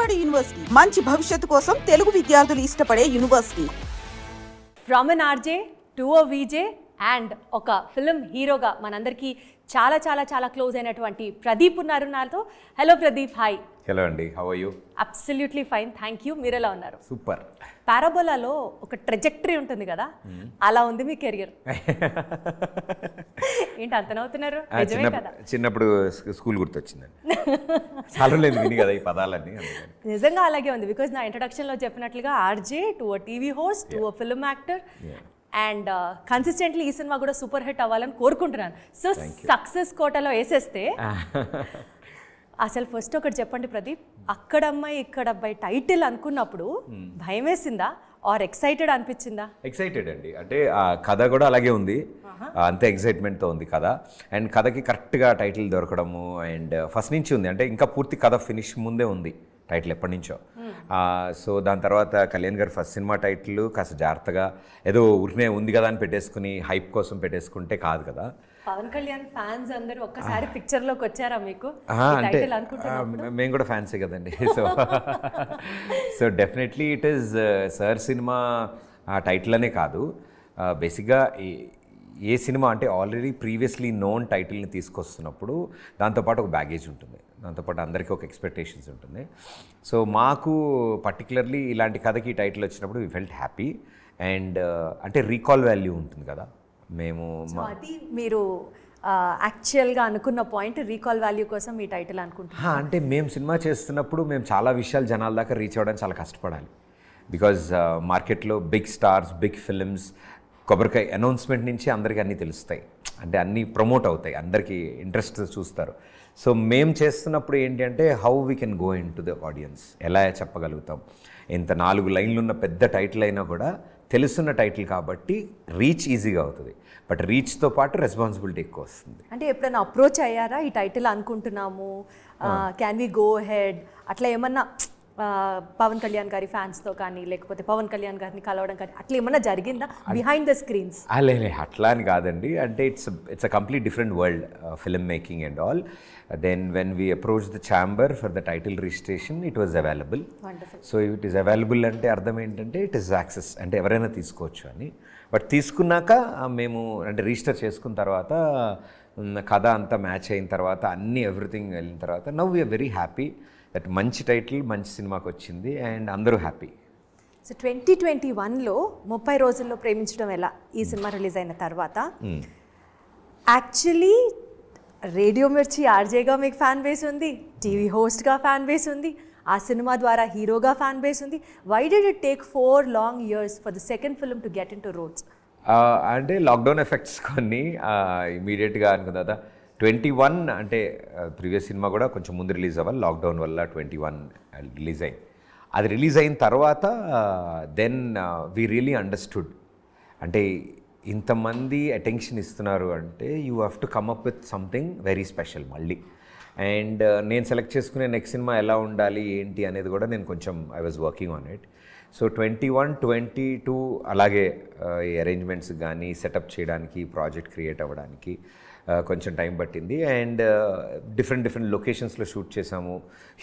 Vijayawada university మంచి భవిష్యత్తు కోసం తెలుగు విద్యార్థులు ఇష్టపడే university. From an RJ to a VJ and ఒక ఫిల్మ్ హీరోగా మనందరికీ చాలా చాలా చాలా క్లోజ్ అయినటువంటి ప్రదీప్ ఉన్నారు నాతో. Hello Pradeep, hi. హలో అండి, how are you? Absolutely fine, thank you. మీరు ఎలా ఉన్నారు? సూపర్. పారాబోలాలో ఒక ట్రెజెక్టరీ ఉంటుంది కదా, అలా ఉంది మీ కెరియర్. ఏంటి అంత నవ్వుతున్నారు? నిజమే కదా? చిన్నప్పుడు స్కూల్ గుర్తొచ్చిందండి. చాలా లేదు విని కదా ఈ పదాలన్నీ. నిజంగా అలాగే ఉంది. బికాజ్ నా ఇంట్రడక్షన్లో చెప్పినట్లుగా RJ to a TV host to a film actor and consistently ఈ సినిమా కూడా సూపర్ హిట్ అవ్వాలని కోరుకుంటున్నాను. సో సక్సెస్ కోటలో వేసేస్తే అసలు ఫస్ట్ ఒకటి చెప్పండి ప్రదీప్, అక్కడమ్మాయి ఇక్కడ అబ్బాయి టైటిల్ అనుకున్నప్పుడు భయం వేసిందా ఆర్ ఎక్సైటెడ్ అనిపించిందా? ఎక్సైటెడ్ అండి, అంటే ఆ కథ కూడా అలాగే ఉంది, అంతే ఎక్సైట్మెంట్తో ఉంది కథ. అండ్ కథకి కరెక్ట్గా టైటిల్ దొరకడము అండ్ ఫస్ట్ నుంచి ఉంది, అంటే ఇంకా పూర్తి కథ ఫినిష్ ముందే ఉంది టైటిల్ ఎప్పటి నుంచో. సో దాని తర్వాత కళ్యాణ్ గారు ఫస్ట్ సినిమా టైటిల్ కాస్త జాగ్రత్తగా ఏదో ఊరినే ఉంది కదా అని పెట్టేసుకుని హైప్ కోసం పెట్టేసుకుంటే కాదు కదా. పవన్ కళ్యాణ్ ఫ్యాన్స్ అందరూ ఒక్కసారి పిక్చర్ లోకి వచ్చారా మీకు? అంటే మేము కూడా ఫ్యాన్సే కదండి. So definitely it is sir cinema title అనే కాదు, బేసిక్గా ఏ సినిమా అంటే ఆల్రెడీ ప్రీవియస్లీ నోన్ టైటిల్ని తీసుకొస్తున్నప్పుడు దాంతోపాటు ఒక బ్యాగేజ్ ఉంటుంది, దాంతోపాటు అందరికీ ఒక ఎక్స్పెక్టేషన్స్ ఉంటుంది. సో మాకు పర్టికులర్లీ ఇలాంటి కథకి టైటిల్ వచ్చినప్పుడు వీ ఫెల్ట్ హ్యాపీ అండ్ అంటే రీకాల్ వాల్యూ ఉంటుంది కదా. మేము అది మీరు యాక్చువల్గా అనుకున్న పాయింట్, రీకాల్ వాల్యూ కోసం ఈ టైటిల్ అనుకుంటున్నాం. అంటే మేము సినిమా చేస్తున్నప్పుడు మేము చాలా విషయాలు జనాల దాకా రీచ్ అవ్వడానికి చాలా కష్టపడాలి. బికాజ్ మార్కెట్లో బిగ్ స్టార్స్, బిగ్ ఫిల్మ్స్, కొబ్బరికాయ అనౌన్స్మెంట్ నుంచి అందరికీ అన్నీ తెలుస్తాయి, అంటే అన్నీ ప్రమోట్ అవుతాయి, అందరికీ ఇంట్రెస్ట్ చూస్తారు. సో మేము చేస్తున్నప్పుడు ఏంటి అంటే how we can go in to the audience, ఎలా చెప్పగలుగుతాం. ఇంత 4 లైన్లు ఉన్న పెద్ద టైటిల్ అయినా కూడా తెలుసున్న టైటిల్ కాబట్టి రీచ్ ఈజీగా అవుతుంది, బట్ రీచ్తో పాటు రెస్పాన్సిబిలిటీ ఎక్కువ వస్తుంది. అంటే ఎప్పుడైనా అప్రోచ్ అయ్యారా ఈ టైటిల్ అనుకుంటున్నాము, క్యాన్ వి గో హెడ్ అట్లా ఏమన్నా పవన్ కళ్యాణ్ గారి ఫ్యాన్స్తో కానీ లేకపోతే పవన్ కళ్యాణ్ గారిని కలవడం కానీ అట్లా ఏమన్నా జరిగిందా బిహైండ్ ద స్క్రీన్స్? లేదు, అట్లా అని కాదండి, అంటే it's a complete different world film making and all. Then when we approach the chamber for the title registration it was available. So it is available అంటే అర్థం ఏంటంటే ఇట్ ఈస్ యాక్సెస్, అంటే ఎవరైనా తీసుకోవచ్చు అని. బట్ తీసుకున్నాక మేము అంటే రిజిస్టర్ చేసుకున్న తర్వాత కథ అంతా మ్యాచ్ అయిన తర్వాత అన్నీ ఎవ్రీథింగ్ వెళ్ళిన తర్వాత now we are very happy that మంచి టైటిల్ మంచి సినిమాకి వచ్చింది అండ్ అందరూ హ్యాపీ. సో 2021లో 30 రోజుల్లో ప్రేమించడం ఎలా ఈ సినిమా రిలీజ్ అయిన తర్వాత యాక్చువల్లీ రేడియో మిర్చి ఆర్జేగా మీకు ఫ్యాన్ బేస్ ఉంది, టీవీ హోస్ట్గా ఫ్యాన్ బేస్ ఉంది, ఆ సినిమా ద్వారా హీరోగా ఫ్యాన్ బేస్ ఉంది. Why did it take 4 long years for the second film to get in to roads? అంటే లాక్డౌన్ ఎఫెక్ట్స్ కొన్ని ఇమీడియట్గా అనుకున్న తర్వాత 21 అంటే ప్రీవియస్ సినిమా కూడా కొంచెం ముందు రిలీజ్ అవ్వాలి, లాక్డౌన్ వల్ల 21 రిలీజ్ అయింది. అది రిలీజ్ అయిన తర్వాత దెన్ వీ రియలీ అండర్స్టూడ్, అంటే ఇంతమంది అటెన్షన్ ఇస్తున్నారు అంటే you have to come up with something very special మళ్ళీ. అండ్ నేను సెలెక్ట్ చేసుకునే నెక్స్ట్ సినిమా ఎలా ఉండాలి ఏంటి అనేది కూడా నేను కొంచెం I was working on it. So 21, 22 అలాగే ఈ అరేంజ్మెంట్స్ కానీ సెటప్ చేయడానికి, ప్రాజెక్ట్ క్రియేట్ అవ్వడానికి కొంచెం టైం పట్టింది. అండ్ డిఫరెంట్ లొకేషన్స్లో షూట్ చేసాము.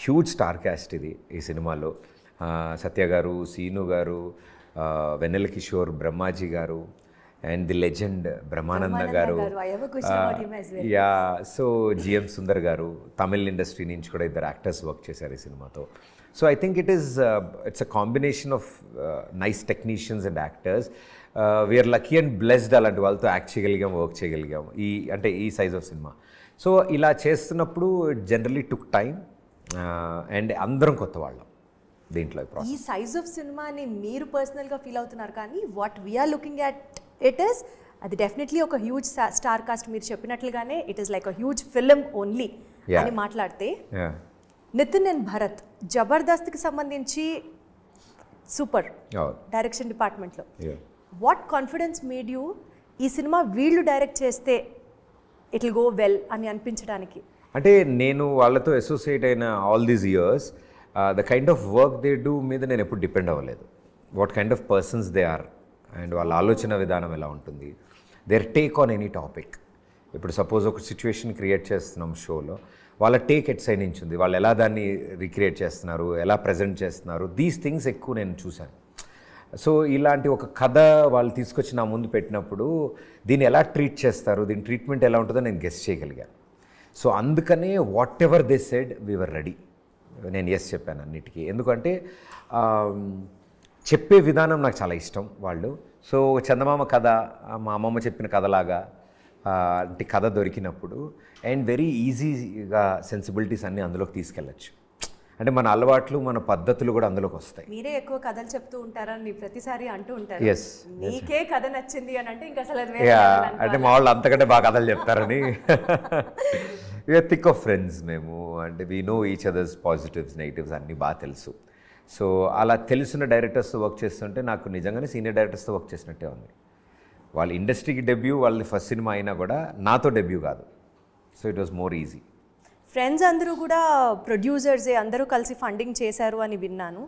హ్యూజ్ స్టార్ క్యాస్ట్ ఇది ఈ సినిమాలో. సత్య గారు, సీను గారు, వెన్నెల కిషోర్, బ్రహ్మాజీ గారు అండ్ ది లెజెండ్ బ్రహ్మానంద గారు, యా, సో జిఎం సుందర్ గారు, తమిళ్ ఇండస్ట్రీ నుంచి కూడా 2 యాక్టర్స్ వర్క్ చేశారు ఈ సినిమాతో. So I think it's a combination of nice technicians and actors. We are lucky and blessed అలాంటి వాళ్ళతో యాక్ట్ చేయగలిగాం, వర్క్ చేయగలిగాం ఈ సైజ్ ఆఫ్ సినిమా. సో ఇలా చేస్తున్నప్పుడు it generally took time and అందరం కొత్త వాళ్ళం దీంట్లో. ఈ సైజ్ ఆఫ్ సినిమాని మీరు పర్సనల్గా ఫీల్ అవుతున్నారు, కానీ what we are looking at it is అది డెఫినెట్లీ ఒక హ్యూజ్ స్టార్ కాస్ట్. మీరు చెప్పినట్లుగానే it is like a huge film only అని మాట్లాడితే నితిన్ అండ్ భరత్ జబర్దస్త్కి సంబంధించి సూపర్ డైరెక్షన్ డిపార్ట్మెంట్లో వాట్ కాన్ఫిడెన్స్ మేడ్ యూ ఈ సినిమా వీళ్ళు డైరెక్ట్ చేస్తే ఇట్ విల్ గో వెల్ అని అనిపించడానికి? అంటే నేను వాళ్ళతో అసోసియేట్ అయిన all these years the kind of work they do మీద నేను ఎప్పుడు డిపెండ్ అవ్వలేదు. What kind of persons they are and వాళ్ళ ఆలోచన విధానం ఎలా ఉంటుంది, their take on any topic. ఇప్పుడు సపోజ్ ఒక సిచ్యువేషన్ క్రియేట్ చేస్తున్నాం షోలో, వాళ్ళ టేక్ ఎట్ సైడ్ నుంచి ఉంది, వాళ్ళు ఎలా దాన్ని రిక్రియేట్ చేస్తున్నారు, ఎలా ప్రజెంట్ చేస్తున్నారు, దీస్ థింగ్స్ ఎక్కువ నేను చూశాను. సో ఇలాంటి ఒక కథ వాళ్ళు తీసుకొచ్చి నా ముందు పెట్టినప్పుడు దీన్ని ఎలా ట్రీట్ చేస్తారు, దీని ట్రీట్మెంట్ ఎలా ఉంటుందో నేను గెస్ చేయగలిగాను. సో అందుకనే whatever they said we are ready. నేను ఎస్ చెప్పాను అన్నిటికీ. ఎందుకంటే చెప్పే విధానం నాకు చాలా ఇష్టం వాళ్ళు. సో చందమామ కథ మా అమ్మమ్మ చెప్పిన కథలాగా అంటే కథ దొరికినప్పుడు అండ్ వెరీ ఈజీగా సెన్సిబిలిటీస్ అన్నీ అందులోకి తీసుకెళ్ళచ్చు. అంటే మన అలవాట్లు మన పద్ధతులు కూడా అందులోకి వస్తాయి. మీరే ఎక్కువ కథలు చెప్తూ ఉంటారని ప్రతిసారి అంటూ ఉంటారు. ఎస్, మీకే కథ నచ్చింది అని అంటే ఇంకా అసలు అంటే మా వాళ్ళు అంతకంటే బాగా కథలు చెప్తారని. వీఆర్ థిక్ ఆఫ్ ఫ్రెండ్స్ మేము, అంటే we know each others positives negatives అన్నీ బాగా తెలుసు. సో అలా తెలిసిన డైరెక్టర్స్తో వర్క్ చేస్తుంటే నాకు నిజంగానే సీనియర్ డైరెక్టర్స్తో వర్క్ చేసినట్టే ఉంది. వాళ్ళ ఇండస్ట్రీకి డెబ్యూ, వాళ్ళది ఫస్ట్ సినిమా అయినా కూడా నాతో డెబ్యూ కాదు. So it was more easy. Friends అందరూ కూడా ప్రొడ్యూసర్సే, అందరూ కలిసి ఫండింగ్ చేశారు అని విన్నాను.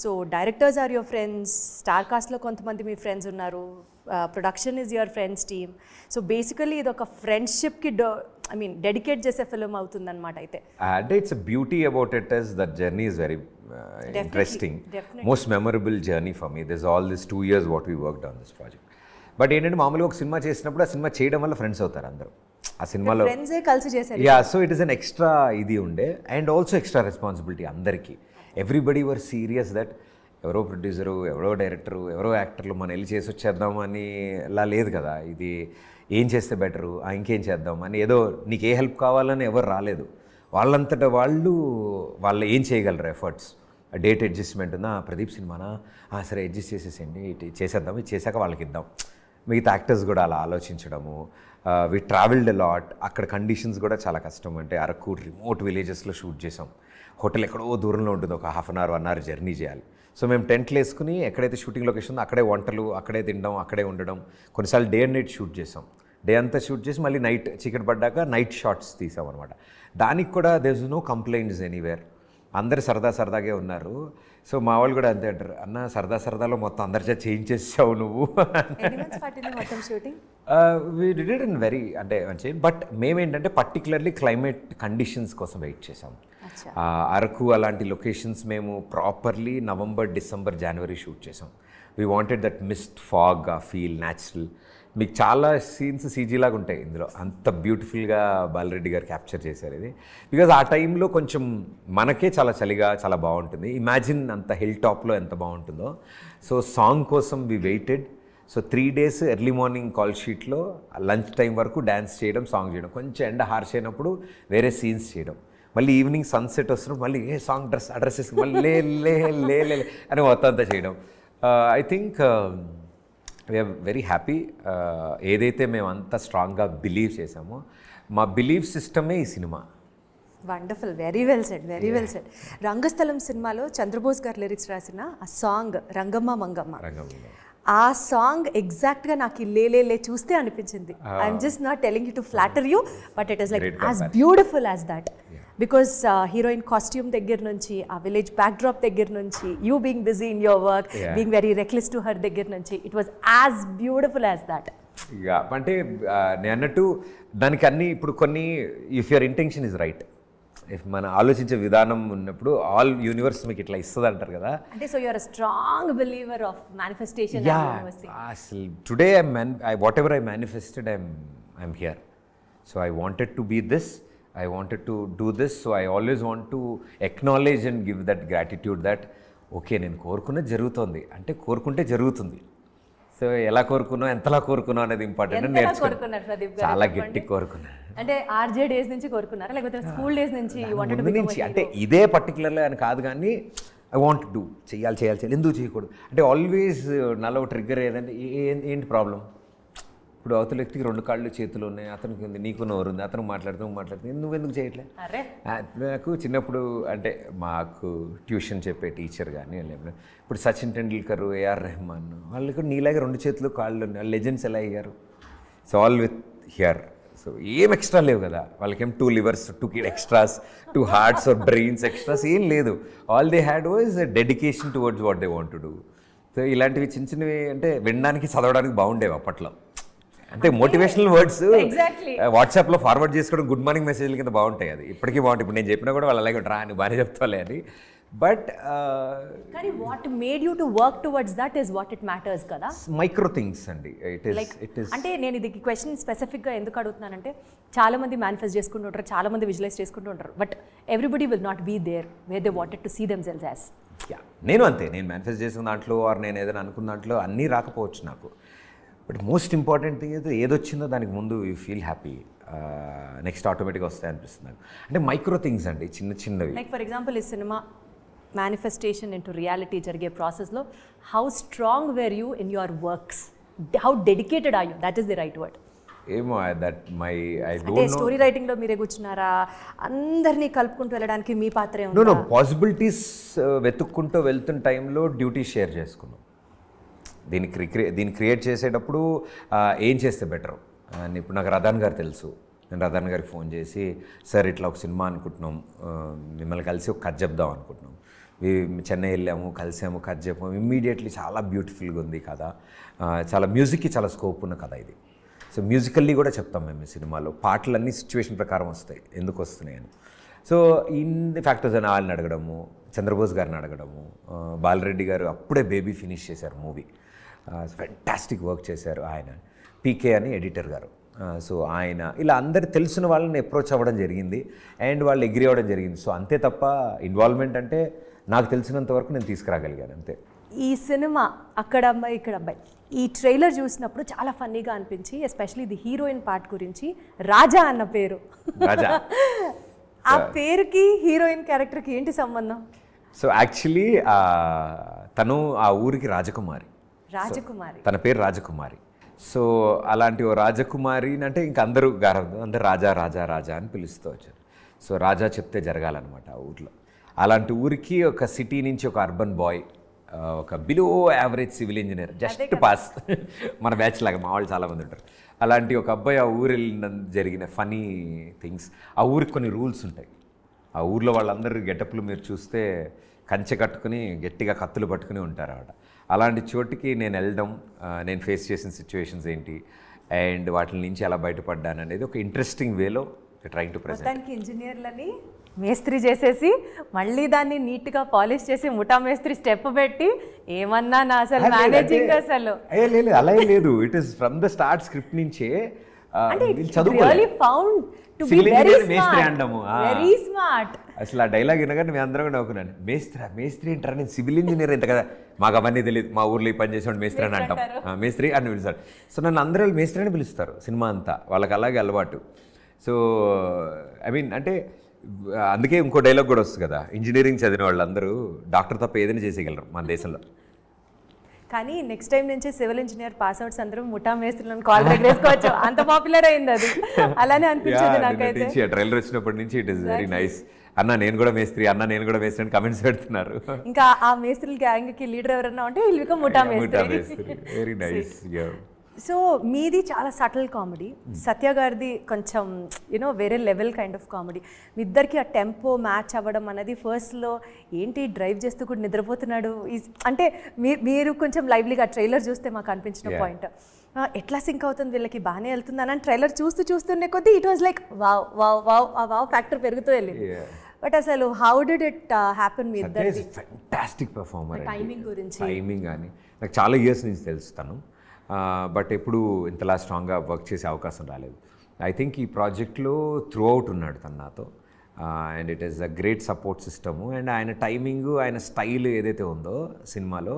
So directors are your friends, star కాస్ట్లో కొంతమంది మీ ఫ్రెండ్స్ ఉన్నారు, production is your friends team. So basically ఇది ఒక ఫ్రెండ్షిప్కి డెడికేట్ చేసే ఫిల్మ్ అవుతుందన్నమాట. అయితే అంటే it's a beauty about it is that journey is very interesting, most memorable journey for me. This all this 2 years what we worked on this project. But ఏంటంటే మామూలుగా ఒక సినిమా చేసినప్పుడు ఆ సినిమా చేయడం వల్ల ఫ్రెండ్స్ అవుతారు అందరూ ఆ సినిమాలో. ఫ్రెండ్సే కలిసి చేశారు. Yeah, so it is an extra ఇది ఉండే అండ్ ఆల్సో ఎక్స్ట్రా రెస్పాన్సిబిలిటీ అందరికీ. ఎవ్రీబడి వర్ సీరియస్ దట్ ఎవరో ప్రొడ్యూసరు, ఎవరో డైరెక్టరు, ఎవరో యాక్టర్లు మనం వెళ్ళి చేసి వచ్చేద్దామని అలా లేదు కదా. ఇది ఏం చేస్తే బెటరు, ఇంకేం చేద్దాం అని, ఏదో నీకు ఏ హెల్ప్ కావాలని ఎవరు రాలేదు. వాళ్ళంతటా వాళ్ళు ఏం చేయగలరు ఎఫర్ట్స్. డేట్ అడ్జస్ట్మెంట్ ఉందా, ప్రదీప్ సినిమానా, సరే అడ్జస్ట్ చేసేసేయండి, ఇటు చేసేద్దాం, ఇది చేశాక వాళ్ళకి ఇద్దాం. మిగతా యాక్టర్స్ కూడా అలా ఆలోచించడము. We travelled lot. అక్కడ కండిషన్స్ కూడా చాలా కష్టం. అంటే అరకు రిమోట్ విలేజెస్లో షూట్ చేసాం. హోటల్ ఎక్కడో దూరంలో ఉంటుంది, ఒక 1/2 hour 1 hour జర్నీ చేయాలి. సో మేము టెంట్లు వేసుకుని ఎక్కడైతే షూటింగ్ లొకేషన్ ఉందో అక్కడే వంటలు, అక్కడే తినడం, అక్కడే ఉండడం. కొన్నిసార్లు డే అండ్ నైట్ షూట్ చేసాం. డే అంతా షూట్ చేసి మళ్ళీ నైట్ చీకటి పడ్డాక నైట్ షాట్స్ తీసాం అనమాట. దానికి కూడా there is no complaints anywhere. అందరు సరదాగే ఉన్నారు. సో మా వాళ్ళు కూడా అంతే అంటారు, అన్న సరదాలో మొత్తం అందరి చేత చేయించేసావు నువ్వు. We did it in very అంటే బట్ మేమేంటంటే పర్టికులర్లీ క్లైమేట్ కండిషన్స్ కోసం వెయిట్ చేసాం. అరకు అలాంటి లొకేషన్స్ మేము properly November, December, January shoot చేసాం. We wanted that mist, fog, ఆ ఫీల్ న్యాచురల్. మీకు చాలా సీన్స్ సీజీలాగా ఉంటాయి ఇందులో. అంత బ్యూటిఫుల్గా బాలరెడ్డి గారు క్యాప్చర్ చేశారు ఇది. బికాజ్ ఆ టైంలో కొంచెం మనకే చాలా చలిగా చాలా బాగుంటుంది. ఇమాజిన్ అంత హిల్ టాప్లో ఎంత బాగుంటుందో. సో సాంగ్ కోసం we waited. So 3 days early morning call షీట్లో లంచ్ టైం వరకు డ్యాన్స్ చేయడం, సాంగ్ చేయడం, కొంచెం ఎండ హార్ష్ అయినప్పుడు వేరే సీన్స్ చేయడం, మళ్ళీ ఈవినింగ్ సన్సెట్ వస్తున్నప్పుడు మళ్ళీ సాంగ్ అడ్రస్ వేసి మళ్ళీ లే అని మొత్తం అంతా చేయడం. I think we are very happy. ఏదైతే మేము అంత స్ట్రాంగ్గా బిలీవ్ చేసామో మా బిలీవ్ సిస్టమే ఈ cinema. Wonderful, very well said. Rangasthalam సినిమాలో చంద్రబోస్ గారు లిరిక్స్ రాసిన ఆ సాంగ్ రంగమ్మ మంగమ్మ, ఆ సాంగ్ ఎగ్జాక్ట్గా నాకు లే చూస్తే అనిపించింది. I'm just not telling you to flatter you, but it is like as beautiful as that. Because heroine costume దగ్గర నుంచి, ఆ విలేజ్ బ్యాక్డ్రాప్ దగ్గర నుంచి, you being busy in your work, being very reckless to her దగ్గర నుంచి, it was as beautiful as that. ఇక అంటే నేను అన్నట్టు దానికి అన్ని ఇప్పుడు కొన్ని, if your intention is right, if మన ఆలోచించే విధానం ఉన్నప్పుడు ఆల్ యూనివర్స్ మీకు ఇట్లా ఇస్తుంది అంటారు కదా. అంటే so you're a strong believer of manifestation. అసలు today whatever I manifested I'm here. So I wanted to be this, I wanted to do this, so I always want to acknowledge and give that gratitude that okay, నేను కోరుకున్నది జరుగుతుంది అంటే కోరుకుంటే జరుగుతుంది. So ఎలా కోరుకున్నా, ఎంతలా కోరుకున్నా అనేది ఇంపార్టెంట్. చాలా గట్టి కోరుకున్నాను. అంటే ఆర్జే డేస్ నుంచి కోరుకున్నారా, లేకపోతే స్కూల్ డేస్ నుంచి? అంటే ఇదే పర్టికులర్లీ అని కాదు, కానీ ఐ వాంట్ టు చేయాలి, ఎందుకు చేయకూడదు అంటే ఆల్వేస్ నాలో ట్రిగ్గర్ ఏదంటే ఏంటి ప్రాబ్లం. ఇప్పుడు అవతల వ్యక్తికి 2 కాళ్ళు చేతులు ఉన్నాయి, అతనికి ఉంది, నీకు నోరు ఉంది, అతను మాట్లాడుతుంది, నువ్వెందుకు చేయట్లే. నాకు చిన్నప్పుడు అంటే మాకు ట్యూషన్ చెప్పే టీచర్ కానీ ఇప్పుడు సచిన్ టెండూల్కర్, ఏఆర్ రెహమాన్, వాళ్ళకి నీలాగా 2 చేతులు కాళ్ళు ఉన్నాయి. వాళ్ళు లెజెండ్స్ ఎలా అయ్యారు? So all with here. So ఏం ఎక్స్ట్రా లేవు కదా వాళ్ళకేం, 2 livers, 2 extras, 2 hearts or brains extras ఏం లేదు. All they had was dedication towards what they want to do. So ఇలాంటివి చిన్నవి అంటే వినడానికి, చదవడానికి బాగుండేవి అప్పట్లో. అంటే మోటివేషనల్ వర్డ్స్ Exactly. వాట్సాప్లో ఫార్వర్డ్ చేసుకోవడం గుడ్ మార్నింగ్ మెసేజ్ల కింద బాగుంటాయి. అది ఇప్పటికీ బాగుంటాయి. ఇప్పుడు నేను చెప్పినా కూడా వాళ్ళు అలాగే రా అని బాగానే చెప్తాలే అని. బట్ కానీ what made you to work towards that is what it matters కదా. మైక్రో థింగ్స్ అండి. ఇట్ ఈస్ అంటే నేను ఇది క్వశ్చన్ స్పెసిఫిక్గా ఎందుకు అడుగుతున్నానంటే చాలా మంది మేనిఫెస్ట్ చేసుకుంటూ ఉంటారు, చాలా మంది విజువలైజ్ చేసుకుంటూ ఉంటారు, but everybody will not be there where they wanted to see themselves as. నేను అంతే, నేను మేనిఫెస్ట్ చేసిన దాంట్లో ఆర్ నేను ఏదైనా అనుకున్న దాంట్లో అన్నీ రాకపోవచ్చు నాకు. బట్ మోస్ట్ ఇంపార్టెంట్ థింగ్ అయితే ఏదొచ్చిందో దానికి ముందు యూ ఫీల్ హ్యాపీ, నెక్స్ట్ ఆటోమేటిక్గా వస్తాయి అనిపిస్తుంది నాకు. అంటే మైక్రో థింగ్స్ అండి, చిన్న చిన్నవి. లైక్ ఫర్ ఎగ్జాంపుల్ ఈ సినిమా మేనిఫెస్టేషన్ ఇంటూ రియాలిటీ జరిగే ప్రాసెస్లో how strong were you in your works, how dedicated are you, that is the right word. ఏమో దట్ మై ఐ అంటే డోంట్ నో. స్టోరీ రైటింగ్లో మీరే కూర్చున్నారా, అందరినీ కలుపుకుంటూ వెళ్ళడానికి మీ పాత్రే నో ఉందా? పాసిబిలిటీస్ వెతుక్కుంటూ వెళ్తున్న టైంలో డ్యూటీ షేర్ చేసుకున్నాం. దీన్ని క్రియేట్ చేసేటప్పుడు ఏం చేస్తే బెటర్ అని ఇప్పుడు నాకు రదాన్ గారు తెలుసు. నేను రదాన్ గారికి ఫోన్ చేసి సార్ ఇట్లా ఒక సినిమా అనుకుంటున్నాం, మిమ్మల్ని కలిసి ఒక కథ చెప్దాం అనుకుంటున్నాం. చెన్నై వెళ్ళాము, కలిసాము, కథ చెప్పాము. ఇమ్మీడియట్లీ చాలా బ్యూటిఫుల్గా ఉంది కథ, చాలా మ్యూజిక్కి చాలా స్కోప్ ఉన్న కథ ఇది. సో మ్యూజికల్లీ కూడా చెప్తాం మేము ఈ సినిమాలో. పాటలన్నీ సిచ్యువేషన్ ప్రకారం వస్తాయి, ఎందుకు వస్తున్నాయి అని. సో ఇన్ని ఫ్యాక్టర్స్ అని వాళ్ళని అడగడము, చంద్రబోస్ గారిని అడగడము, బాలరెడ్డి గారు అప్పుడే బేబీ ఫినిష్ చేశారు మూవీ, ఫెంటాస్టిక్ వర్క్ చేశారు ఆయన. పీకే అని ఎడిటర్ గారు. సో ఆయన ఇలా అందరు తెలిసిన వాళ్ళని అప్రోచ్ అవ్వడం జరిగింది అండ్ వాళ్ళు అగ్రీ అవ్వడం జరిగింది. సో అంతే తప్ప ఇన్వాల్వ్మెంట్ అంటే నాకు తెలిసినంత వరకు నేను తీసుకురాగలిగాను అంతే. ఈ సినిమా అక్కడ అమ్మాయి ఇక్కడ అబ్బాయి ఈ ట్రైలర్ చూసినప్పుడు చాలా ఫన్నీగా అనిపించి, ఎస్పెషలీ ది హీరోయిన్ పార్ట్ గురించి, రాజా అన్న పేరు, రాజా ఆ పేరుకి హీరోయిన్ క్యారెక్టర్కి ఏంటి సంబంధం? సో యాక్చువల్లీ తను ఆ ఊరికి రాజకుమారి, తన పేరు రాజకుమారి. సో అలాంటి ఓ రాజకుమారి అంటే ఇంక అందరూ అందరూ రాజా రాజా రాజా అని పిలుస్తూ వచ్చారు. సో రాజా చెప్తే జరగాలన్నమాట ఆ ఊర్లో. అలాంటి ఊరికి ఒక సిటీ నుంచి ఒక అర్బన్ బాయ్, ఒక below average civil engineer, just pass, మన బ్యాచ్ లాగా, మా వాళ్ళు చాలామంది ఉంటారు. అలాంటి ఒక అబ్బాయి ఆ ఊరు వెళ్ళిన జరిగిన ఫనీ థింగ్స్. ఆ ఊరికి కొన్ని రూల్స్ ఉంటాయి. ఆ ఊర్లో వాళ్ళందరూ గెటప్లు మీరు చూస్తే కంచె కట్టుకుని గట్టిగా కత్తులు పట్టుకుని ఉంటారు అన్నమాట. అలాంటి చోటుకి నేను వెళ్ళడం, నేను ఫేస్ చేసిన సిచ్యువేషన్స్ ఏంటి అండ్ వాటి నుంచి ఎలా బయటపడ్డాను అనేది ఒక ఇంట్రెస్టింగ్ వేలో ట్రైంగ్ టు ప్రెజెంట్. మొత్తానికి ఇంజనీర్లని మేస్త్రి చేసేసి మళ్ళీ దాన్ని నీట్గా పాలిష్ చేసి ముఠా మేస్త్రి స్టెప్ పెట్టి ఏమన్నా నా అసలు మేనేజింగ్ అసలు లేదు, అలా లేదు. It is from the start script నుంచే అసలు ఆ డైలాగ్ వినగానే మేము అందరం కూడా నవ్వుకున్నాను. మేస్త్రి ఏంటారా, నేను సివిల్ ఇంజనీర్ ఎంత కదా, మాకు అవన్నీ తెలియదు, మా ఊర్లో ఈ పని చేసేవాడు మేస్త్రి అని అంటాం, మేస్త్రి అని పిలుస్తారు. సో నన్ను అందరూ మేస్త్రి అని పిలుస్తారు సినిమా అంతా, వాళ్ళకి అలాగే అలవాటు. సో ఐ మీన్ అంటే అందుకే ఇంకో డైలాగ్ కూడా వస్తుంది కదా, ఇంజనీరింగ్ చదివిన వాళ్ళందరూ డాక్టర్ తప్ప ఏదైనా చేసేయగలరు మన దేశంలో. కానీ నెక్స్ట్ టైం నుంచి సివిల్ ఇంజనీర్ పాస్ అవుట్స్ అందరూ ముఠా మేస్త్రులను కాల్ వేసుకోవచ్చు, అంత పాపులర్ అయింది అది. అలానే అనిపించింది నాకైతే. ట్రైలర్ వచ్చినప్పటి నుంచి ఇట్ ఈస్ వెరీ నైస్. అన్న నేను కూడా మేస్త్రి, అన్న నేను కూడా మేస్త్రి అని కమెంట్స్ పెడుతున్నారు. ఇంకా ఆ మేస్త్రుల గ్యాంగ్కి లీడర్ ఎవరన్నా ఉంటే వీళ్ళు ముఠా మేస్త్రి. Very nice. సో మీది చాలా సటిల్ కామెడీ, సత్య గారిది కొంచెం యూనో వేరే లెవెల్ కైండ్ ఆఫ్ కామెడీ. మీ ఇద్దరికి ఆ టెంపో మ్యాచ్ అవ్వడం అనేది ఫస్ట్లో ఏంటి డ్రైవ్ చేస్తూ కూడా నిద్రపోతున్నాడు అంటే మీరు కొంచెం లైవ్లీగా ట్రైలర్ చూస్తే మాకు అనిపించిన పాయింట్, ఎట్లా సింక్ అవుతుంది వీళ్ళకి, బాగానే వెళ్తుంది అని ట్రైలర్ చూస్తూనే కొద్దీ it was like wow wow wow ఆ వావ్ ఫ్యాక్టర్ పెరుగుతూ వెళ్ళింది. బట్ అసలు హౌ డిడ్ ఇట్ హ్యాపెన్ మీ ఇద్దరికి? Fantastic performer. టైమింగ్ గురించి, టైమింగ్ కానీ నాకు చాలా ఇయర్స్ నుంచి తెలుస్తాను, బట్ ఎప్పుడు ఇంతలా స్ట్రాంగ్గా వర్క్ చేసే అవకాశం రాలేదు. ఐ థింక్ ఈ ప్రాజెక్ట్లో త్రూ అవుట్ ఉన్నాడు తను నాతో, and it is a great support system. And ఆయన టైమింగ్, ఆయన స్టైల్ ఏదైతే ఉందో సినిమాలో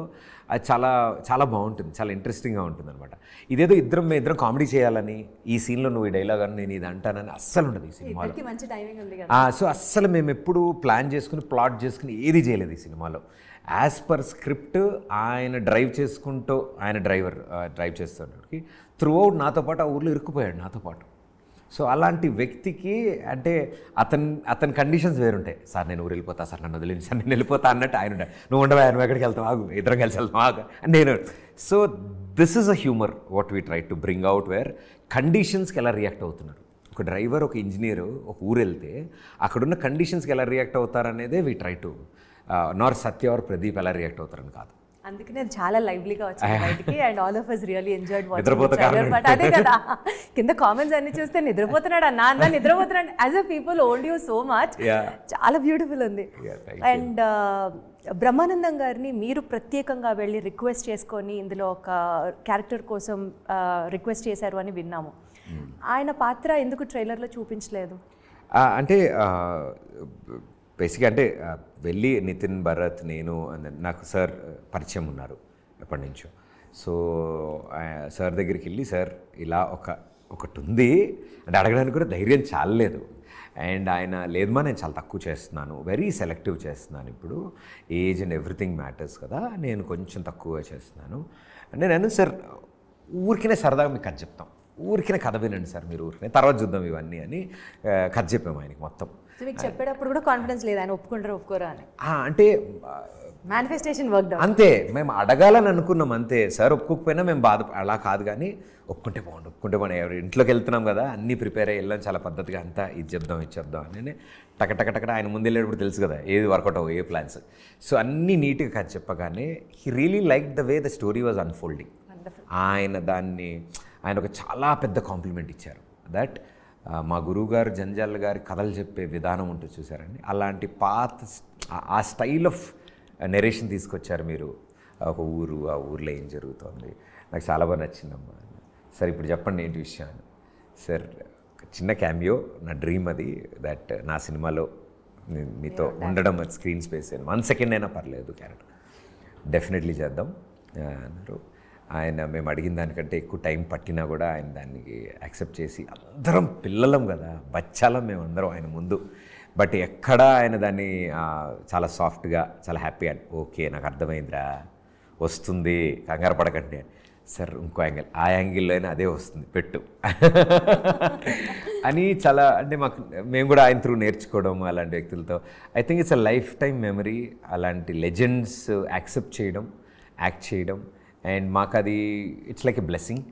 అది చాలా చాలా బాగుంటుంది, చాలా ఇంట్రెస్టింగ్గా ఉంటుంది అనమాట. ఇదేదో ఇద్దరం కామెడీ చేయాలని, ఈ సీన్లో నువ్వు ఈ డైలాగ్ అని నేను ఇది అంటానని అస్సలు ఉండదు ఈ సినిమాలో. మంచి టైమింగ్ ఉంది. సో అస్సలు మేము ఎప్పుడు ప్లాన్ చేసుకుని ప్లాట్ చేసుకుని ఏది చేయలేదు ఈ సినిమాలో. యాజ్ పర్ స్క్రిప్ట్ ఆయన డ్రైవ్ చేసుకుంటూ, ఆయన డ్రైవ్ చేస్తున్నకి త్రూ అవుట్ నాతో పాటు ఆ ఊర్లో ఇరుక్కుపోయాడు నాతో పాటు. సో అలాంటి వ్యక్తికి అంటే అతని కండిషన్స్ వేరుంటాయి. సార్ నేను ఊరు వెళ్ళిపోతా, సార్ నన్ను వదిలేండి, సార్ నేను వెళ్ళిపోతా అన్నట్టు ఆయన ఉంటాడు. నువ్వు ఉండవా, నువ్వు ఎక్కడికి వెళ్తావు, ఆగు, ఇద్దరం కలిసి వెళ్తాం ఆగు అని నేను. So this is a humour what we try to bring out, where కండిషన్స్కి ఎలా రియాక్ట్ అవుతున్నారు ఒక డ్రైవర్, ఒక ఇంజనీరు ఒక ఊరు వెళ్తే అక్కడున్న కండిషన్స్కి ఎలా react అవుతారనేదే we try to, Nar Satya are Pradeep ఎలా రియాక్ట్ అవుతారని కాదు. అందుకనే అది చాలా లైవ్లీగా వచ్చింది బయటికి and all of us really enjoyed నిద్రపోతా వాచింగ్ బట్ అదే కదా కింద కామెంట్స్ అన్ని చూస్తే నిద్రపోతున్నాడు అన్న నిద్రపోతున్నాడు as a people old you so much చాలా బ్యూటిఫుల్ ఉంది అండ్ బ్రహ్మానందం గారిని మీరు ప్రత్యేకంగా వెళ్ళి రిక్వెస్ట్ చేసుకొని ఇందులో ఒక క్యారెక్టర్ కోసం రిక్వెస్ట్ చేశారు అని విన్నాము. ఆయన పాత్ర ఎందుకు ట్రైలర్లో చూపించలేదు? అంటే బేసిక్గా అంటే వెళ్ళి నితిన్, భరత్, నేను నాకు సార్ పరిచయం ఉన్నారు ఎప్పటి నుంచో. సో సార్ దగ్గరికి వెళ్ళి సార్ ఇలా ఒకటి ఉంది అంటే అడగడానికి కూడా ధైర్యం చాలలేదు. అండ్ ఆయన లేదమ్మా నేను చాలా తక్కువ చేస్తున్నాను, వెరీ సెలెక్టివ్ చేస్తున్నాను, ఇప్పుడు ఏజ్ అండ్ ఎవ్రీథింగ్ మ్యాటర్స్ కదా, నేను కొంచెం తక్కువగా చేస్తున్నాను అంటే నేను సార్ ఊరికినే సరదాగా మీకు కథ చెప్తాం, ఊరికినే కథ వినండి సార్ మీరు ఊరికినే తర్వాత చూద్దాం ఇవన్నీ అని కథ చెప్పాము ఆయనకి మొత్తం. మీకు చెప్పేటప్పుడు కూడా కాన్ఫిడెన్స్ లేదు ఆయన ఒప్పుకోరా అని? అంటే మేనిఫెస్టేషన్ వర్క్ అంతే, మేము అడగాలని అనుకున్నాం అంతే. సార్ ఒప్పుకోకపోయినా మేము అలా కాదు కానీ ఒప్పుకుంటే బాగుండు ఎవరు ఇంట్లోకి వెళ్తున్నాం కదా అన్నీ ప్రిపేర్ అయ్యి వెళ్ళాం చాలా పద్ధతిగా అంతా ఇది చెప్దాం అని టక ఆయన ముందు వెళ్ళేటప్పుడు తెలుసు కదా ఏది వర్కౌట్ అవ్వ ఏ ప్లాన్స్. సో అన్నీ నీట్గా కథ చెప్పగానే he really like the way the story was unfolding. ఆయన ఒక చాలా పెద్ద కాంప్లిమెంట్ ఇచ్చారు దట్ మా గురువుగారు జంజాల్ గారి కథలు చెప్పే విధానం ఉంటుంది చూసారండి, అలాంటి ఆ స్టైల్ ఆఫ్ నెరేషన్ తీసుకొచ్చారు మీరు. ఒక ఊరు, ఆ ఊర్లో ఏం జరుగుతుంది, నాకు చాలా బాగా నచ్చిందమ్మా. సార్ ఇప్పుడు చెప్పండి ఏంటి విషయం అని. సార్ చిన్న క్యామియో, నా డ్రీమ్ అది దట్ నా సినిమాలో మీతో ఉండడం స్క్రీన్ స్పేస్ 1 సెకండ్ అయినా పర్లేదు క్యారెక్టర్ డెఫినెట్లీ చేద్దాం అన్నారు. ఆయన మేము అడిగిన దానికంటే ఎక్కువ టైం పట్టినా కూడా ఆయన దానికి యాక్సెప్ట్ చేసి అందరం పిల్లలం కదా బచ్చాలం మేము అందరం ఆయన ముందు. బట్ ఎక్కడా ఆయన దాన్ని చాలా సాఫ్ట్గా చాలా హ్యాపీగా ఓకే నాకు అర్థమైందిరా వస్తుంది కంగారు పడకండి సార్ ఇంకో యాంగిల్ ఆ యాంగిల్లో అయినా అదే వస్తుంది పెట్టు అని చాలా అంటే మేము కూడా ఆయన త్రూ నేర్చుకోవడం అలాంటి వ్యక్తులతో I think it's a life time memory. అలాంటి లెజెండ్స్ యాక్సెప్ట్ చేయడం, యాక్ట్ చేయడం అండ్ మాకు అది ఇట్స్ లైక్ ఎ బ్లెస్సింగ్.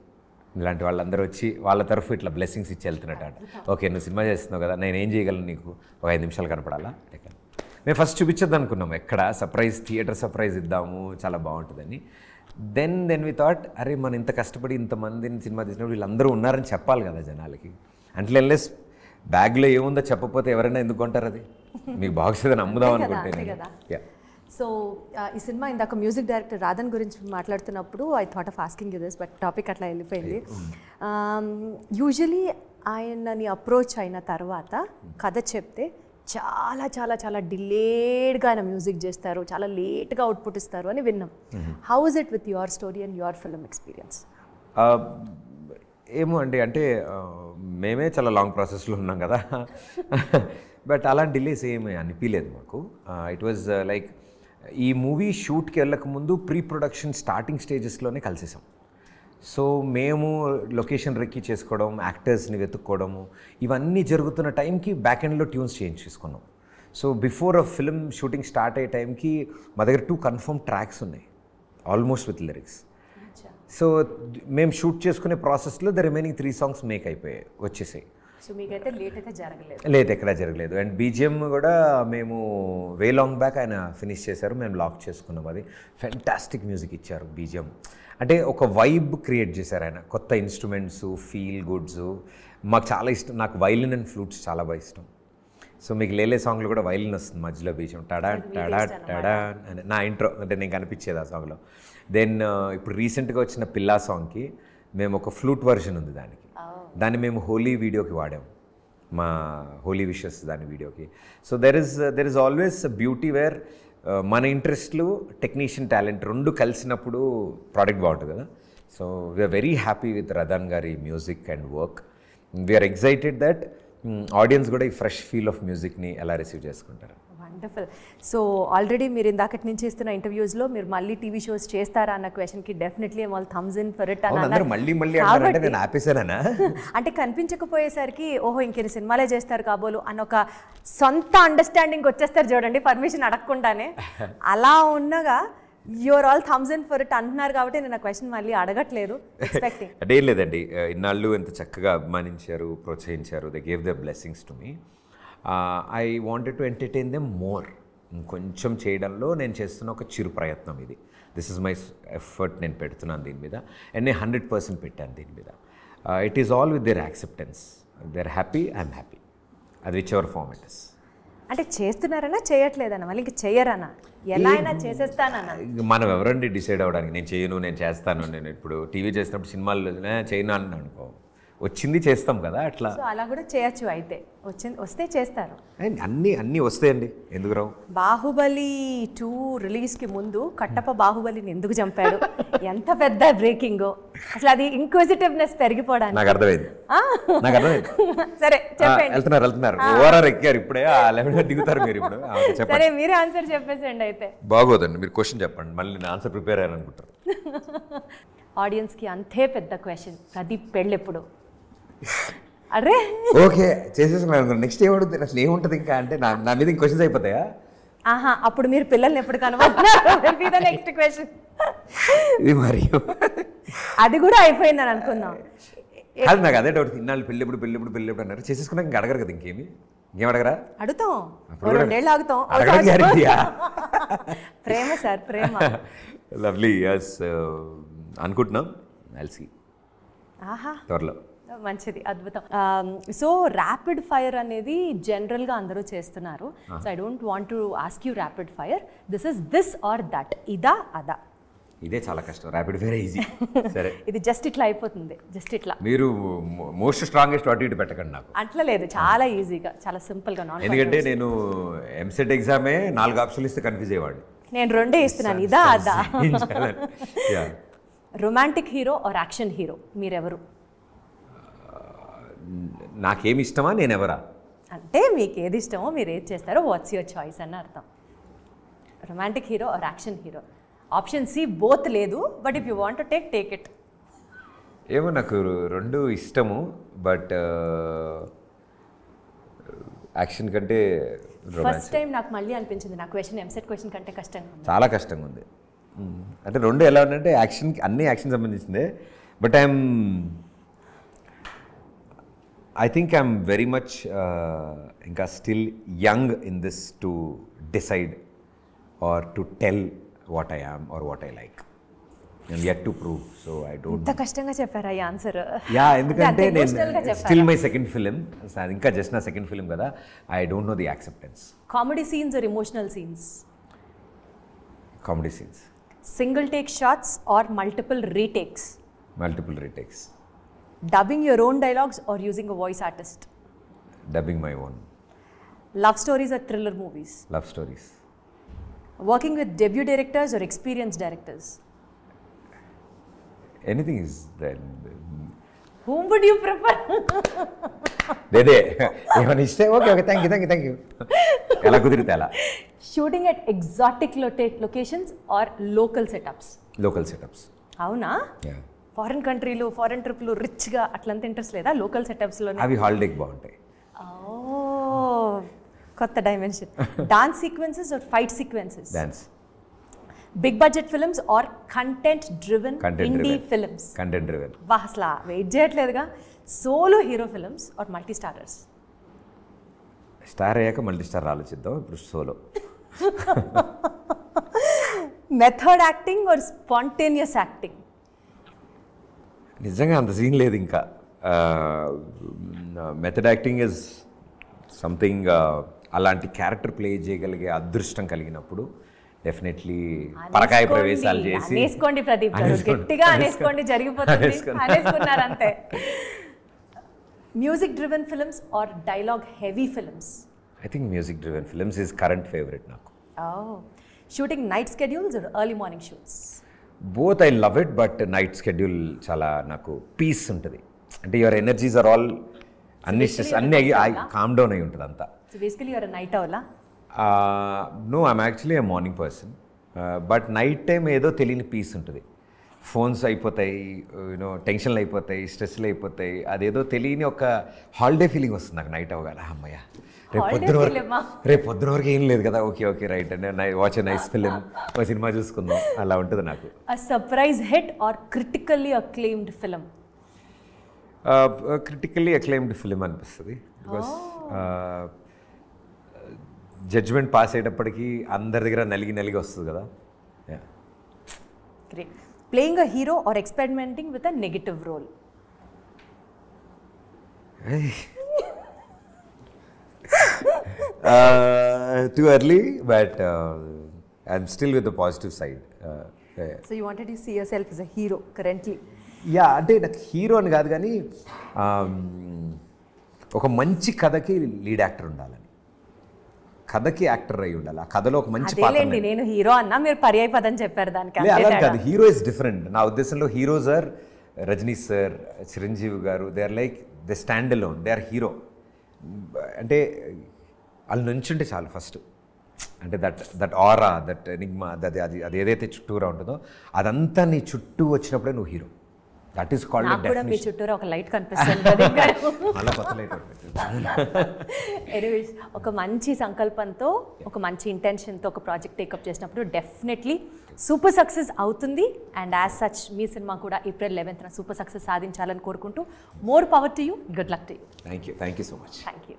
ఇలాంటి వాళ్ళందరూ వచ్చి వాళ్ళ తరఫు ఇట్లా బ్లెస్సింగ్స్ ఇచ్చి వెళ్తున్నట్టు. ఓకే నువ్వు సినిమా చేస్తున్నావు కదా నేను ఏం చేయగలను నీకు ఒక 5 నిమిషాలు కనపడాలా. మేము ఫస్ట్ చూపించద్దు అనుకున్నాము ఎక్కడ థియేటర్ సర్ప్రైజ్ ఇద్దాము చాలా బాగుంటుందని. దెన్ వి థాట్ అరే మనం ఇంత కష్టపడి ఇంతమందిని సినిమా తీసినప్పుడు వీళ్ళందరూ ఉన్నారని చెప్పాలి కదా జనాలకి. అంటే అన్లెస్ బ్యాగ్లో ఏముందో చెప్పకపోతే ఎవరైనా ఎందుకు కొంటారు, అది మీకు బాక్స్ ఏదైనా అమ్ముదాం అనుకుంటే. సో ఈ సినిమా ఇందాక మ్యూజిక్ డైరెక్టర్ రాధన్ గురించి మాట్లాడుతున్నప్పుడు I thought of asking you this but topic అట్లా వెళ్ళిపోయింది. యూజువలీ ఆయనని అప్రోచ్ అయిన తర్వాత కథ చెప్తే చాలా చాలా చాలా డిలేడ్గా ఆయన మ్యూజిక్ చేస్తారు, చాలా లేట్గా అవుట్పుట్ ఇస్తారు అని విన్నాం. How is it with your story and your film experience? ఏమో అండి అంటే మేమే చాలా లాంగ్ ప్రాసెస్లో ఉన్నాం కదా బట్ అలాంటి డిలేస్ ఏమీ అనిపించలేదు మాకు. ఇట్ వాజ్ లైక్ ఈ మూవీ షూట్కి వెళ్ళకముందు ప్రీ ప్రొడక్షన్ స్టార్టింగ్ స్టేజెస్లోనే కలిసేసాం. సో మేము లొకేషన్ రెక్కి చేసుకోవడం, యాక్టర్స్ని వెతుక్కోవడము ఇవన్నీ జరుగుతున్న టైంకి బ్యాక్ ఎండ్లో ట్యూన్స్ చేంజ్ చేసుకున్నాం. So before a film shooting start అయ్యే టైంకి మా దగ్గర 2 కన్ఫర్మ్ ట్రాక్స్ ఉన్నాయి ఆల్మోస్ట్ విత్ లిరిక్స్. సో మేము షూట్ చేసుకునే ప్రాసెస్లో ద రిమైనింగ్ 3 సాంగ్స్ మేక్ అయిపోయాయి వచ్చేసాయి. సో మీకైతే లేట్ ఎక్కడా జరగలేదు. అండ్ బీజిఎం కూడా మేము వే లాంగ్ బ్యాక్ ఆయన ఫినిష్ చేశారు, మేము లాక్ చేసుకున్నాం. అది ఫెంటాస్టిక్ మ్యూజిక్ ఇచ్చారు బీజిఎం. అంటే ఒక వైబ్ క్రియేట్ చేశారు ఆయన, కొత్త ఇన్స్ట్రుమెంట్స్, ఫీల్ గుడ్స్. మాకు చాలా ఇష్టం, నాకు వైలిన్ అండ్ ఫ్లూట్స్ చాలా బాగా ఇష్టం. సో మీకు లేలే సాంగ్లో కూడా వైలిన్ వస్తుంది మధ్యలో బీజిఎం టడా టడా టడా అని నా ఇంట్రో అంటే నేను కనిపించేది ఆ సాంగ్లో. దెన్ ఇప్పుడు రీసెంట్గా వచ్చిన పిల్లా సాంగ్కి మేము ఒక ఫ్లూట్ వర్షన్ ఉంది దాన్ని మేము హోలీ వీడియోకి వాడాం, మా హోలీ విషెస్ దాని వీడియోకి. So there is always beauty where మన ఇంట్రెస్ట్లు టెక్నీషియన్ టాలెంట్ 2 కలిసినప్పుడు ప్రోడక్ట్ బాగుంటుంది కదా. So we're very happy with Radhan garu music and work. We're excited that audience కూడా ఈ ఫ్రెష్ ఫీల్ ఆఫ్ మ్యూజిక్ని ఎలా రిసీవ్ చేసుకుంటారు. వండర్ఫుల్. సో ఆల్రెడీ మీరు ఇందాకటి నుంచి చేస్తున్న ఇంటర్వ్యూస్లో మీరు మళ్ళీ టీవీ షోస్ చేస్తారా అన్న క్వశ్చన్కి డెఫినెట్లీ వాళ్ళు థమ్స్ ఇన్ ఫర్ ఇట్ అని అంటే కనిపించకపోయేసరికి ఓహో ఇంకెన్ని సినిమాలే చేస్తారు కాబోలు అన్న ఒక సొంత అండర్స్టాండింగ్ వచ్చేస్తారు చూడండి పర్మిషన్ అడగకుండానే. అలా ఉన్నగా you're all thumbs in for it అంటున్నారు కాబట్టి నేను ఆ క్వశ్చన్ మళ్ళీ అడగట్లేదు. అంటే ఏం లేదండి, ఇన్నాళ్ళు ఎంత చక్కగా అభిమానించారు, ప్రోత్సహించారు. They gave there blessings to me. I wanted to entertain them more. ఇంకొంచెం చేయడంలో నేను చేస్తున్న ఒక చిరు ప్రయత్నం ఇది. దిస్ ఇస్ మై ఎఫర్ట్, నేను పెడుతున్నాను దీని మీద, అండ్ నేను 100% పెట్టాను దీని మీద. It is all with their acceptance. They are happy, I'm happy, అది whichever form it is. అంటే చేస్తున్నారనా చేయట్లేదన్నా, మళ్ళీ ఇంక చెయ్యరనా, ఎలా అయినా చేసేస్తానన్నా? మనం ఎవరండి డిసైడ్ అవ్వడానికి? నేను చేయను, నేను చేస్తాను. నేను ఇప్పుడు టీవీ చేసినప్పుడు సినిమాలు చేయను అని అనుకో, వచ్చింది చేస్తాం కదా అట్లా. సో అలా కూడా చేయొచ్చు అయితే, వస్తే చేస్తారు. అన్నీ వస్తాయండి, ఎందుకు రావు? బాహుబలి 2 రిలీజ్కి ముందు కట్టప్ప బాహుబలిని ఎందుకు చంపాడు, ఎంత పెద్ద బ్రేకింగో, అసలు అది ఇంక్విజిటివ్నెస్ పెరిగిపోవడానికి. నాకు అర్థమైంది. సరే చెప్పండి. వెళ్తున్నారు ఓవర్ ఎక్కారు ఇప్పుడే, ఆ లెవెల్ దిగుతారు మీరు ఇప్పుడు. సరే మీరే ఆన్సర్ చెప్పేసండి అయితే. బాగోదండి, మీరు క్వశ్చన్ చెప్పండి, మళ్ళీ నేను ఆన్సర్ ప్రిపేర్ అయ్యాను అనుకుంటారు. ఆడియన్స్కి అంతే పెద్ద క్వశ్చన్, ప్రదీప్ పెళ్ళెప్పుడు? అరే ఓకే చేసేసుకున్నాను, నెక్స్ట్ ఏమడుతుంది అసలు, ఏముంటుంది ఇంకా అంటే నా మీద ఇంక క్వశ్చన్స్ అయిపోతాయా? ఆహా, అప్పుడు మీరు పిల్లల్ని ఎప్పుడు కనబడుతున్నారు? నెక్స్ట్ క్వశ్చన్ ఇది మరి అది కూడా అయిపోయిందని అనుకుందాం. కాదు, నాకు అదే డౌట్, ఇన్నాళ్ళు పెళ్ళెప్పుడు అన్నారు, చేసేసుకున్నాక ఇంక అడగరు కదా, ఇంకేం అడగరా? అడుగుతాం, 2 ఏళ్ళు ఆగుతాం. ప్రేమ సార్, ప్రేమ. లవ్లీ, యస్ అనుకుంటున్నాం, ఐల్ సీ ఆహా త్వరలో. మంచిది, అద్భుతం. సో ర్యాపిడ్ ఫైర్ అనేది జనరల్గా అందరూ చేస్తున్నారు. So I don't want to ask you rapid fire, this or that, ఇదా అదా? ఇదే చాలా కష్టం, ర్యాపిడ్ ఫైర్ ఈజీ. సరే ఇది జస్ట్ ఇట్లా అయిపోతుంది, జస్ట్ ఇట్లా. మీరు మోస్ట్ స్ట్రాంగెస్ట్ అటు ఇటు పెట్టకండి నాకు. అట్లా లేదు, చాలా ఈజీగా, చాలా సింపుల్గా. ఎందుకంటే నేను ఎంసెట్ ఎగ్జామే 4 ఆప్షన్లు ఇస్తే కన్ఫ్యూజ్ అయ్యేవాడు. నేను 2 ఇస్తున్నాను, ఇదా అదా? Romantic hero or action hero, మీరెవరు? నాకేమి ఇష్టమా, నేను ఎవరా అంటే మీకు ఏది ఇష్టమో మీరు ఏది చేస్తారో, వాట్స్ యువర్ చాయిస్ అని అర్థం. Romantic hero or action hero, option C both లేదు, but if you want to take it. ఏమో నాకు 2 ఇష్టము, బట్ యాక్షన్ కంటే ఫస్ట్ టైం నాకు మళ్ళీ అనిపించింది నా క్వశ్చన్ ఎంసెట్ క్వశ్చన్ కంటే కష్టంగా ఉంది. చాలా కష్టంగా ఉంది. అంటే 2 ఎలా ఉందంటే అన్ని యాక్షన్ సంబంధించిందే, but I think I'm very much ఇంకా still young in this to decide or to tell what I am or what I like. I'm yet to prove, so I don't. ఇంత కష్టంగా చెప్పారా ఈ ఆన్సర్? యా, ఎందుకంటే నేను still my second film, ఇంకా just నా second film కదా, I don't know the acceptance. Comedy scenes or emotional scenes? Comedy scenes. Single take shots or multiple retakes? Multiple retakes. Dubbing your own dialogues or using a voice artist? Dubbing my own. Love stories or thriller movies? Love stories. Working with debut directors or experienced directors? Anything is there. Whom would you prefer? Dede. Even iste okay, thank you. Ela kudirite ala. Shooting at exotic locations or local setups? Local setups. Avuna? Yeah. Foreign కంట్రీలు, foreign ట్రిప్లు, రిచ్గా అట్లంతా interest లేదా? Local సెటప్స్లో అవి హాలిడేకి బాగుంటాయి. కొత్త dimension. Dance sequences or fight sequences? Dance. Big budget films or content driven indie films? Content driven. వా, అసలు వెయిట్ చేయట్లేదుగా. Solo hero films or multi starrers? Star అయ్యాక మల్టీ స్టార్ ఆలోచిద్దాం, ఇప్పుడు solo. Method acting or spontaneous acting? నిజంగా అంత scene లేదు ఇంకా. మెథడ్ యాక్టింగ్ ఇస్ సంథింగ్, అలాంటి క్యారెక్టర్ ప్లే చేయగలిగే అదృష్టం కలిగినప్పుడు డెఫినెట్లీ పరకాయ ప్రవేశాలు చేసి అనేసుకోండి ప్రదీప్ గారు, గట్టిగా అనేసుకోండి, జరిగిపోతుంది. అనేసుకున్నారు అంతే. Music driven films or dialogue heavy films? I think music driven films is current favourite నాకు. Shooting night schedules or early morning shoots? Both I love it, but night schedule చాలా నాకు పీస్ ఉంటుంది. అంటే యువర్ ఎనర్జీస్ ఆర్ ఆల్ అన్ని calm down అయి ఉంటుంది అంతా. So basically your night అవులా? No, I'm actually a morning person, but night time ఏదో తెలియని పీస్ ఉంటుంది. ఫోన్స్ అయిపోతాయి, యూనో టెన్షన్లు అయిపోతాయి, స్ట్రెస్లు అయిపోతాయి, అదేదో తెలియని ఒక హాలిడే ఫీలింగ్ వస్తుంది నాకు నైట్ అవ్వగానే. అమ్మయ్య, రేపు పొద్దున వరకు ఏం లేదు కదా, ఓకే రైట్ అండి, వాచ్ ఎ నైస్ ఫిలిం, ఒక సినిమా చూసుకుందాం, అలా ఉంటుంది నాకు. Surprise hit or critically acclaimed film? Critically acclaimed film అనిపిస్తుంది, బికాస్ జడ్జ్మెంట్ పాస్ అయ్యేటప్పటికి అందరి దగ్గర నలిగి వస్తుంది కదా. Great. Playing a hero or experimenting with a negative role? Too early, but I'm still with the positive side. So you wanted to see yourself as a hero currently? Yeah, అంటే నాకు hero అని కాదు కానీ ఒక మంచి కథకి lead actor ఉండాలని, కథకి యాక్టర్ అయి ఉండాలి, ఆ కథలో ఒక మంచి పాత్ర. అదేలేండి, నేను హీరో అన్నా, మీరు పర్యాయ పదం చెప్పారు దానికి. అలా కాదు, హీరో ఇస్ డిఫరెంట్. నా ఉద్దేశంలో heroes are Rajini sir, Chiranjeevi garu, they are like they stand alone, they are hero. అంటే వాళ్ళు నుంచుంటే చాలు ఫస్ట్, అంటే దట్ ఆరా, దట్ ఎనిగ్మా, అది ఏదైతే చుట్టూరా ఉంటుందో అదంతా నీ చుట్టూ వచ్చినప్పుడే నువ్వు హీరో. దట్ ఈస్ కాల్డ్ కూడా మీ చుట్టూరా ఒక లైట్ కనిపిస్తుంది. ఎనీవేస్, ఒక మంచి సంకల్పంతో, ఒక మంచి ఇంటెన్షన్తో ఒక ప్రాజెక్ట్ టేకప్ చేసినప్పుడు డెఫినెట్లీ సూపర్ సక్సెస్ అవుతుంది. And as such me cinema కూడా April 11th సూపర్ సక్సెస్ సాధించాలని కోరుకుంటూ, more power to you, good luck to you. Thank you so much. Thank you.